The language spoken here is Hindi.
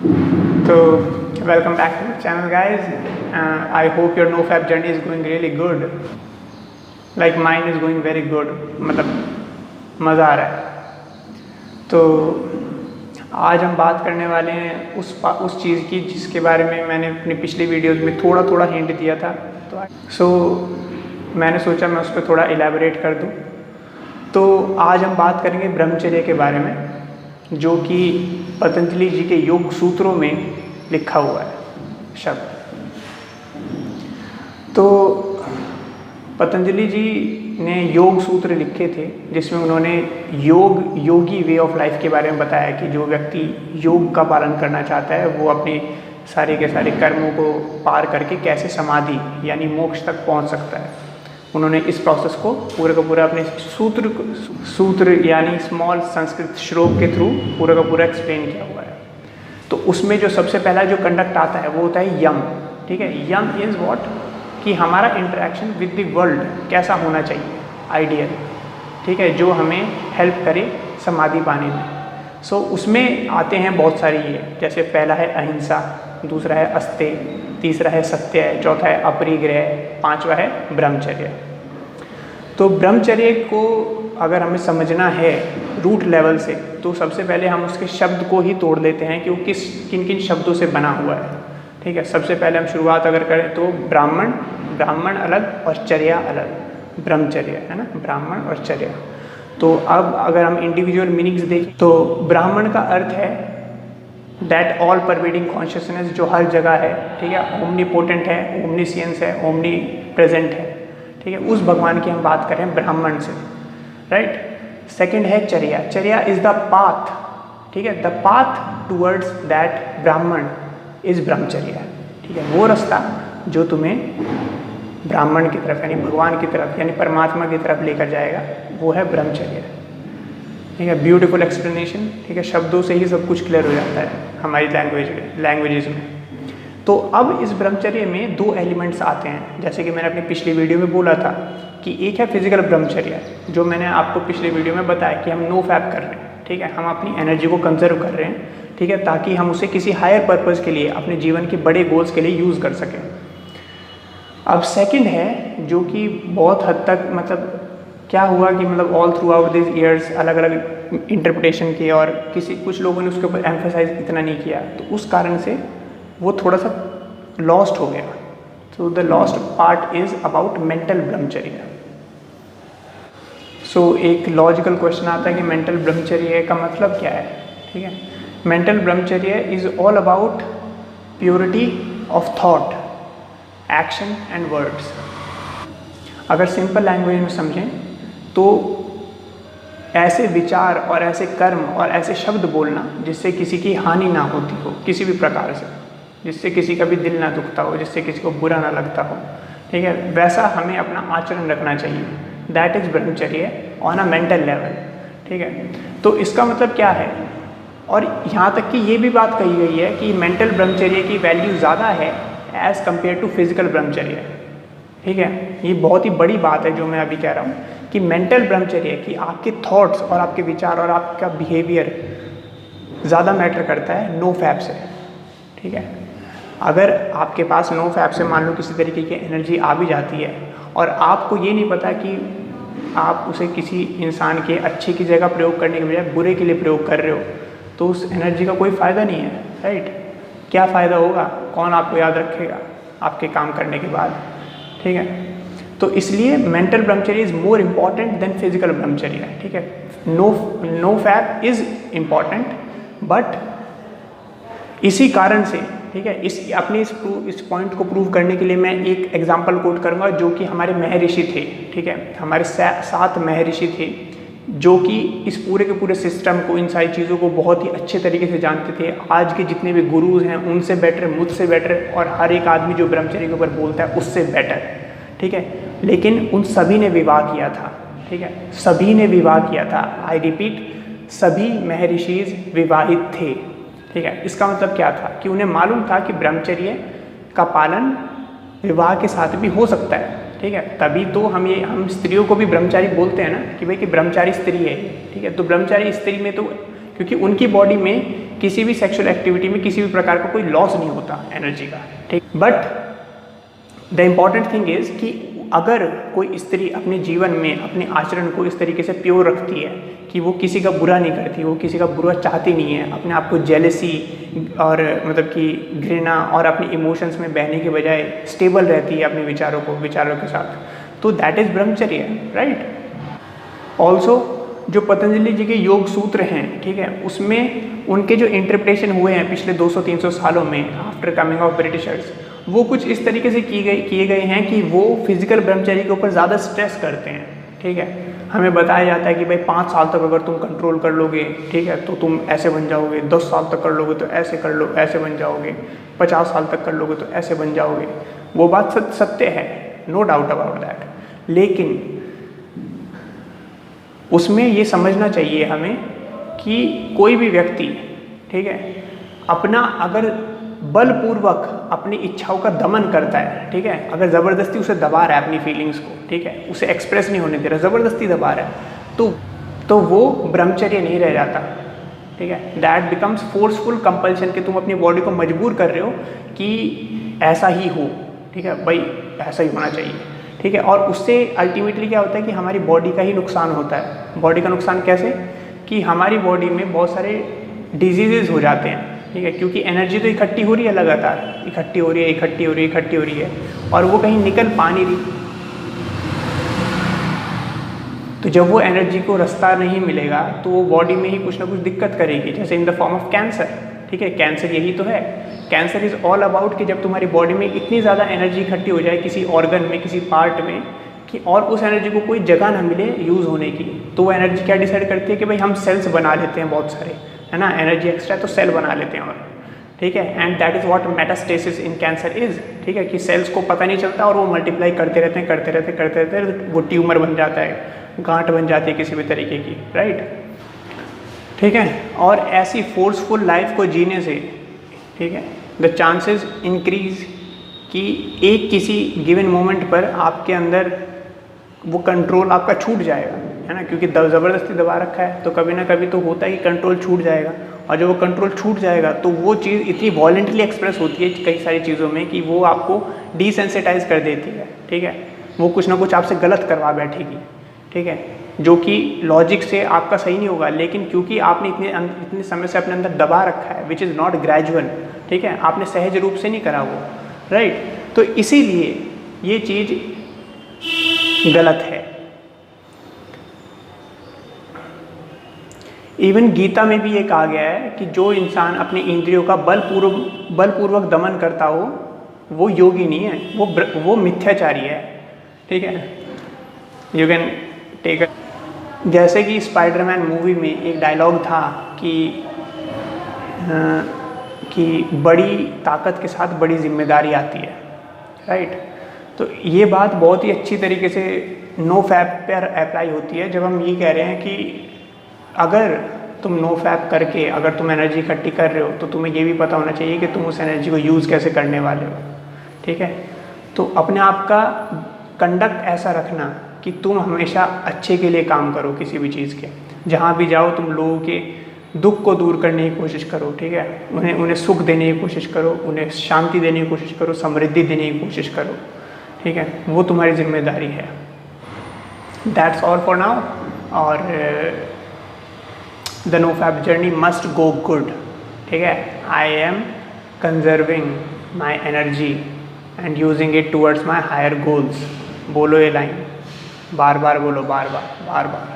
So, welcome back to the channel, guys. I hope your NoFap journey is going really good. Like mine is going very good. मतलब मज़ा आ रहा है। तो आज हम बात करने वाले हैं उस चीज़ की जिसके बारे में मैंने अपनी पिछली वीडियोस में थोड़ा थोड़ा हिंट दिया था। तो मैंने सोचा मैं उस पर थोड़ा इलेबोरेट कर दूँ। तो आज हम बात करेंगे ब्रह्मचर्य के बारे में, जो कि पतंजलि जी के योग सूत्रों में लिखा हुआ है शब्द। तो पतंजलि जी ने योग सूत्र लिखे थे जिसमें उन्होंने योगी वे ऑफ लाइफ के बारे में बताया कि जो व्यक्ति योग का पालन करना चाहता है वो अपने सारे के सारे कर्मों को पार करके कैसे समाधि यानी मोक्ष तक पहुंच सकता है। उन्होंने इस प्रोसेस को पूरा का पूरा अपने सूत्र यानी स्मॉल संस्कृत श्लोक के थ्रू पूरा का पूरा एक्सप्लेन किया हुआ है। तो उसमें जो सबसे पहला जो कंडक्ट आता है वो होता है यम। ठीक है, यम इज़ व्हाट कि हमारा इंटरेक्शन विद द वर्ल्ड कैसा होना चाहिए आइडियल। ठीक है, जो हमें हेल्प करे समाधि पाने में। सो उसमें आते हैं बहुत सारी ये, जैसे पहला है अहिंसा, दूसरा है अस्तेय, तीसरा है सत्य, चौथा है अपरिग्रह, पांचवा है ब्रह्मचर्य। तो ब्रह्मचर्य को अगर हमें समझना है रूट लेवल से तो सबसे पहले हम उसके शब्द को ही तोड़ लेते हैं कि वो किन किन शब्दों से बना हुआ है। ठीक है, सबसे पहले हम शुरुआत अगर करें तो ब्राह्मण अलग और चर्या अलग, ब्रह्मचर्य है ना, ब्राह्मण और चर्या। तो अब अगर हम इंडिविजुअल मीनिंग्स देखें तो ब्राह्मण का अर्थ है दैट ऑल परवेडिंग कॉन्शियसनेस, जो हर जगह है। ठीक है, ओमनीपोटेंट है, ओमनीसियंस है, ओमनी प्रेजेंट है। ठीक है, उस भगवान की हम बात करें ब्राह्मण से, राइट। सेकंड है चर्या इज द पाथ। ठीक है, द पाथ टूवर्ड्स दैट ब्राह्मण इज ब्रह्मचर्य। ठीक है, वो रास्ता जो तुम्हें ब्राह्मण की तरफ यानी भगवान की तरफ यानी परमात्मा की तरफ लेकर जाएगा वो है ब्रह्मचर्य। ठीक है, ब्यूटीफुल एक्सप्लेनेशन। ठीक है, शब्दों से ही सब कुछ क्लियर हो जाता है हमारी लैंग्वेजेस में। तो अब इस ब्रह्मचर्य में दो एलिमेंट्स आते हैं, जैसे कि मैंने अपनी पिछली वीडियो में बोला था कि एक है फिजिकल ब्रह्मचर्य, जो मैंने आपको पिछली वीडियो में बताया कि हम नो फैप कर रहे हैं। ठीक है, हम अपनी एनर्जी को कंजर्व कर रहे हैं। ठीक है, ताकि हम उसे किसी हायर पर्पज़ के लिए अपने जीवन के बड़े गोल्स के लिए यूज़ कर सकें। अब सेकंड है जो कि बहुत हद तक मतलब क्या हुआ कि मतलब all through out this years अलग अलग इंटरप्रिटेशन किए और कुछ लोगों ने उसके ऊपर एम्फेसाइज इतना नहीं किया, तो उस कारण से वो थोड़ा सा लॉस्ट हो गया। तो the lost part is about mental ब्रह्मचर्य। सो एक लॉजिकल क्वेश्चन आता है कि मेंटल ब्रह्मचर्य का मतलब क्या है। ठीक है, मेंटल ब्रह्मचर्य is all about purity of thought, action and words. अगर सिंपल लैंग्वेज में समझें तो ऐसे विचार और ऐसे कर्म और ऐसे शब्द बोलना जिससे किसी की हानि ना होती हो किसी भी प्रकार से, जिससे किसी का भी दिल ना दुखता हो, जिससे किसी को बुरा ना लगता हो। ठीक है, वैसा हमें अपना आचरण रखना चाहिए। दैट इज ब्रह्मचर्य ऑन अ मेंटल लेवल। ठीक है, तो इसका मतलब क्या है, और यहाँ तक कि ये भी बात कही गई है कि मेंटल ब्रह्मचर्य की वैल्यू ज़्यादा है as compare to physical brahmacharya. ठीक है, ये बहुत ही बड़ी बात है जो मैं अभी कह रहा हूँ कि मेंटल ब्रह्मचर्य कि आपके थॉट्स और आपके विचार और आपका बिहेवियर ज़्यादा मैटर करता है नो फैप से। ठीक है, अगर आपके पास नो फैप से मान लो किसी तरीके की एनर्जी आ भी जाती है और आपको ये नहीं पता कि आप उसे किसी इंसान के अच्छे की जगह प्रयोग करने के बजाय बुरे के लिए प्रयोग कर रहे हो, तो उस एनर्जी का कोई फ़ायदा नहीं है, राइट। क्या फ़ायदा होगा, कौन आपको याद रखेगा आपके काम करने के बाद। ठीक है, तो इसलिए mental brahmacharya is more important than physical brahmacharya. ठीक है, no fap is important, but इसी कारण से ठीक है इस पॉइंट को प्रूव करने के लिए मैं एक एग्जांपल कोट करूंगा जो कि हमारे महर्षि थे। ठीक है, हमारे 7 महर्षि थे जो कि इस पूरे के पूरे सिस्टम को, इन सारी चीज़ों को बहुत ही अच्छे तरीके से जानते थे। आज के जितने भी गुरुज हैं उनसे बेटर, मुझसे बेटर, और हर एक आदमी जो ब्रह्मचर्य के ऊपर बोलता है उससे बेटर। ठीक है, लेकिन उन सभी ने विवाह किया था। ठीक है, सभी ने विवाह किया था। आई रिपीट, सभी महर्षिज विवाहित थे। ठीक है, इसका मतलब क्या था कि उन्हें मालूम था कि ब्रह्मचर्य का पालन विवाह के साथ भी हो सकता है। ठीक है, तभी तो हम स्त्रियों को भी ब्रह्मचारी बोलते हैं ना कि भाई कि ब्रह्मचारी स्त्री है। ठीक है, तो ब्रह्मचारी स्त्री में तो क्योंकि उनकी बॉडी में किसी भी सेक्सुअल एक्टिविटी में किसी भी प्रकार का कोई लॉस नहीं होता एनर्जी का, ठीक। But the important thing is कि अगर कोई स्त्री अपने जीवन में अपने आचरण को इस तरीके से प्योर रखती है कि वो किसी का बुरा नहीं करती, वो किसी का बुरा चाहती नहीं है, अपने आप को जेलसी और मतलब कि घृणा और अपने इमोशंस में बहने के बजाय स्टेबल रहती है अपने विचारों के साथ, तो दैट इज़ ब्रह्मचर्य, राइट। ऑल्सो जो पतंजलि जी के योग सूत्र हैं, ठीक है, उसमें उनके जो इंटरप्रिटेशन हुए हैं पिछले 200-300 सालों में आफ्टर कमिंग ऑफ ब्रिटिशर्स, वो कुछ इस तरीके से किए गए हैं कि वो फिजिकल ब्रह्मचर्य के ऊपर ज़्यादा स्ट्रेस करते हैं, ठीक है। हमें बताया जाता है कि भाई 5 साल तक अगर तुम कंट्रोल कर लोगे, ठीक है, तो तुम ऐसे बन जाओगे, 10 साल तक कर लोगे तो ऐसे कर लो, ऐसे बन जाओगे, 50 साल तक कर लोगे तो ऐसे बन जाओगे। वो बात सत्य है, नो डाउट अबाउट दैट, लेकिन उसमें ये समझना चाहिए हमें कि कोई भी व्यक्ति, ठीक है, अपना अगर बलपूर्वक अपनी इच्छाओं का दमन करता है, ठीक है, अगर ज़बरदस्ती उसे दबा रहा है अपनी फीलिंग्स को, ठीक है, उसे एक्सप्रेस नहीं होने दे रहा, ज़बरदस्ती दबा रहा है, तो वो ब्रह्मचर्य नहीं रह जाता, ठीक है। दैट बिकम्स फोर्सफुल कंपल्शन कि तुम अपनी बॉडी को मजबूर कर रहे हो कि ऐसा ही हो, ठीक है, भाई ऐसा ही होना चाहिए, ठीक है। और उससे अल्टीमेटली क्या होता है कि हमारी बॉडी का ही नुकसान होता है। बॉडी का नुकसान कैसे? कि हमारी बॉडी में बहुत सारे डिजीजेज हो जाते हैं, ठीक है, क्योंकि एनर्जी तो इकट्ठी हो रही है, लगातार इकट्ठी हो रही है और वो कहीं निकल पा नहीं रही। तो जब वो एनर्जी को रास्ता नहीं मिलेगा तो वो बॉडी में ही कुछ ना कुछ दिक्कत करेगी, जैसे in the form of cancer, ठीक है। कैंसर यही तो है, कैंसर इज़ ऑल अबाउट कि जब तुम्हारी बॉडी में इतनी ज़्यादा एनर्जी इकट्ठी हो जाए किसी ऑर्गन में, किसी पार्ट में, कि और उस एनर्जी को कोई जगह ना मिले यूज़ होने की, तो वो एनर्जी क्या डिसाइड करती है कि भाई हम सेल्स बना लेते हैं बहुत सारे, है ना, एनर्जी एक्स्ट्रा तो सेल बना लेते हैं, और ठीक है। And that is what metastasis in cancer is, ठीक है, कि सेल्स को पता नहीं चलता और वो मल्टीप्लाई करते रहते हैं, वो ट्यूमर बन जाता है, गांठ बन जाती है किसी भी तरीके की, राइट, ठीक है। और ऐसी फोर्सफुल लाइफ को जीने से, ठीक है, द चांसेस इंक्रीज कि एक किसी गिवन मोमेंट पर आपके अंदर वो कंट्रोल आपका छूट जाएगा, है ना, क्योंकि ज़बरदस्ती दबा रखा है तो कभी ना कभी तो होता है कि कंट्रोल छूट जाएगा, और जब वो कंट्रोल छूट जाएगा तो वो चीज़ इतनी वॉलेंटली एक्सप्रेस होती है कई सारी चीज़ों में कि वो आपको डिसेंसिटाइज कर देती है, ठीक है। वो कुछ ना कुछ आपसे गलत करवा बैठेगी, ठीक है, जो कि लॉजिक से आपका सही नहीं होगा, लेकिन क्योंकि आपने इतने समय से अपने अंदर दबा रखा है, विच इज़ नॉट ग्रेजुअल, ठीक है, आपने सहज रूप से नहीं करा वो, राइट। तो इसीलिए ये चीज़ गलत है। इवन गीता में भी ये कहा गया है कि जो इंसान अपने इंद्रियों का बलपूर्वक दमन करता हो वो योगी नहीं है, वो मिथ्याचारी है, ठीक है। यू कैन टेक जैसे कि स्पाइडरमैन मूवी में एक डायलॉग था कि बड़ी ताकत के साथ बड़ी जिम्मेदारी आती है, राइट। तो ये बात बहुत ही अच्छी तरीके से नो फैप पर अप्लाई होती है जब हम ये कह रहे हैं कि अगर तुम नो फैप करके अगर तुम एनर्जी इकट्ठी कर रहे हो तो तुम्हें ये भी पता होना चाहिए कि तुम उस एनर्जी को यूज़ कैसे करने वाले हो, ठीक है। तो अपने आप का कंडक्ट ऐसा रखना कि तुम हमेशा अच्छे के लिए काम करो, किसी भी चीज़ के, जहाँ भी जाओ तुम लोगों के दुख को दूर करने की कोशिश करो, ठीक है, उन्हें सुख देने की कोशिश करो, उन्हें शांति देने की कोशिश करो, समृद्धि देने की कोशिश करो, ठीक है, वो तुम्हारी जिम्मेदारी है। That's all for now. और the no fap journey must go good, ठीक है। I am conserving my energy and using it towards my higher goals. बोलो ये लाइन, बार बार बोलो, बार बार।